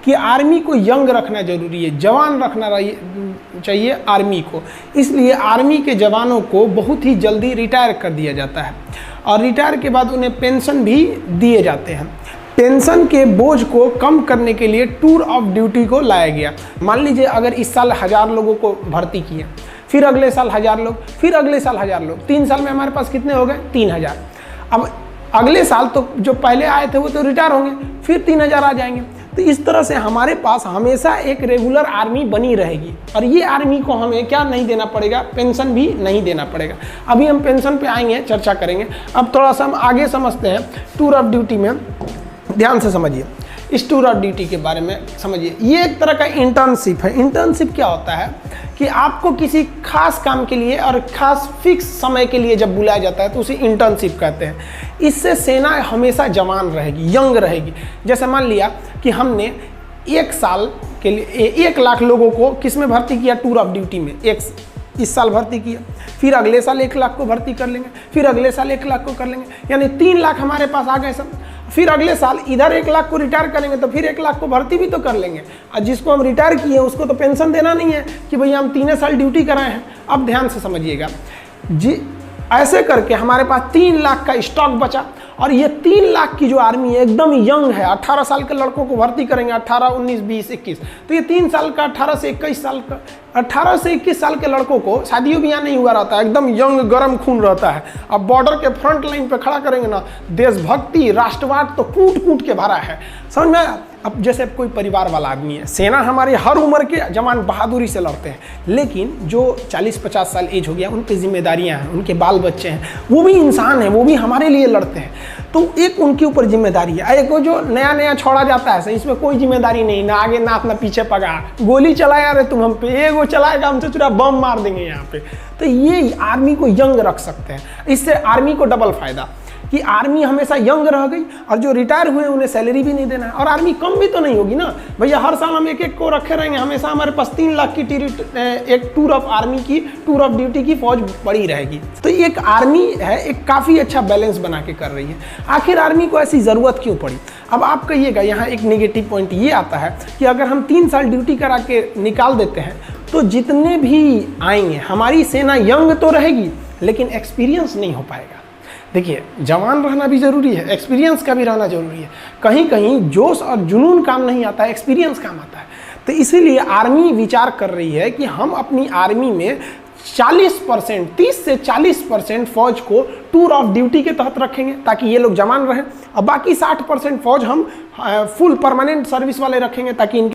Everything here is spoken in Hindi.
कि आर्मी को यंग रखना जरूरी है, जवान रखना चाहिए आर्मी को। इसलिए आर्मी के जवानों को बहुत ही जल्दी रिटायर कर दिया जाता है और रिटायर के बाद उन्हें पेंशन भी दिए जाते हैं। पेंशन के बोझ को कम करने के लिए टूर ऑफ ड्यूटी को लाया गया। मान लीजिए अगर इस साल 1000 लोगों को भर्ती किए, फिर अगले साल 1000 लोग, फिर अगले साल 1000 लोग, 3 साल में हमारे पास कितने हो गए? 3000। अब अगले साल तो जो पहले आए थे वो तो रिटायर होंगे, फिर 3000 आ जाएंगे। तो इस तरह से हमारे पास हमेशा एक रेगुलर आर्मी बनी रहेगी और ये आर्मी को हमें क्या नहीं देना पड़ेगा? पेंशन भी नहीं देना पड़ेगा। अभी हम पेंशन पे आएंगे, चर्चा करेंगे। अब थोड़ा सा हम आगे समझते हैं टूर ऑफ ड्यूटी में। ध्यान से समझिए, इस टूर ऑफ ड्यूटी के बारे में समझिए। ये एक तरह का इंटर्नशिप है। इंटर्नशिप क्या होता है कि आपको किसी खास काम के लिए और खास फिक्स समय के लिए जब बुलाया जाता है तो उसे इंटर्नशिप कहते हैं। इससे सेना हमेशा जवान रहेगी, यंग रहेगी। जैसे मान लिया कि हमने 1 साल के लिए 1 लाख लोगों को किस में भर्ती किया? टूर ऑफ ड्यूटी में। इस साल भर्ती किया, फिर अगले साल 1 लाख को भर्ती कर लेंगे, फिर अगले साल 1 लाख को कर लेंगे, यानी 3 लाख हमारे पास आ गए सब। फिर अगले साल इधर 1 लाख को रिटायर करेंगे तो फिर 1 लाख को भर्ती भी तो कर लेंगे। और जिसको हम रिटायर किए उसको तो पेंशन देना नहीं है कि भैया हम 3 साल ड्यूटी कराए हैं। अब ध्यान से समझिएगा जी, ऐसे करके हमारे पास 3 लाख का स्टॉक बचा और ये 3 लाख की जो आर्मी है एकदम यंग है। 18 साल के लड़कों को भर्ती करेंगे, 18, 19, 20, 21। तो ये 3 साल का, 18 से 21 साल का, 18 से 21 साल के लड़कों को शादियों भी यहाँ नहीं हुआ रहता है, एकदम यंग गर्म खून रहता है। अब बॉर्डर के फ्रंट लाइन पे खड़ा करेंगे ना, देशभक्ति राष्ट्रवाद तो कूट कूट के भरा है, समझ में आया? अब जैसे कोई परिवार वाला आदमी है, सेना हमारी हर उम्र के जवान बहादुरी से लड़ते हैं, लेकिन जो 40-50 साल एज हो गया उन पर जिम्मेदारियां हैं, उनके बाल बच्चे हैं, वो भी इंसान हैं, वो भी हमारे लिए लड़ते हैं। तो एक उनके ऊपर जिम्मेदारी है। एक जो नया नया छोड़ा जाता है इसमें कोई जिम्मेदारी नहीं, ना आगे ना अपना पीछे पगा, गोली चलाया रे तुम हम पे, एगो चलाएगा हमसे चुरा बम मार देंगे यहाँ पे। तो ये आर्मी को यंग रख सकते हैं। इससे आर्मी को डबल फायदा कि आर्मी हमेशा यंग रह गई और जो रिटायर हुए उन्हें सैलरी भी नहीं देना है और आर्मी कम भी तो नहीं होगी ना भैया। हर साल हम 1-1 को रखे रहेंगे, हमेशा हमारे पास 3 लाख की एक टूर ऑफ आर्मी की, टूर ऑफ ड्यूटी की फौज बड़ी रहेगी। तो एक आर्मी है, एक काफ़ी अच्छा बैलेंस बना के कर रही है। आखिर आर्मी को ऐसी ज़रूरत क्यों पड़ी? अब आप कहिएगा, यहाँ एक नेगेटिव पॉइंट ये आता है कि अगर हम 3 साल ड्यूटी करा के निकाल देते हैं तो जितने भी आएंगे हमारी सेना यंग तो रहेगी लेकिन एक्सपीरियंस नहीं हो पाएगा। देखिए, जवान रहना भी ज़रूरी है, एक्सपीरियंस का भी रहना ज़रूरी है। कहीं कहीं जोश और जुनून काम नहीं आता है, एक्सपीरियंस काम आता है। तो इसीलिए आर्मी विचार कर रही है कि हम अपनी आर्मी में 40%, 30 से 40% फौज को टूर ऑफ ड्यूटी के तहत रखेंगे ताकि ये लोग जवान रहें और बाकी 60% फौज हम फुल परमानेंट सर्विस वाले रखेंगे ताकि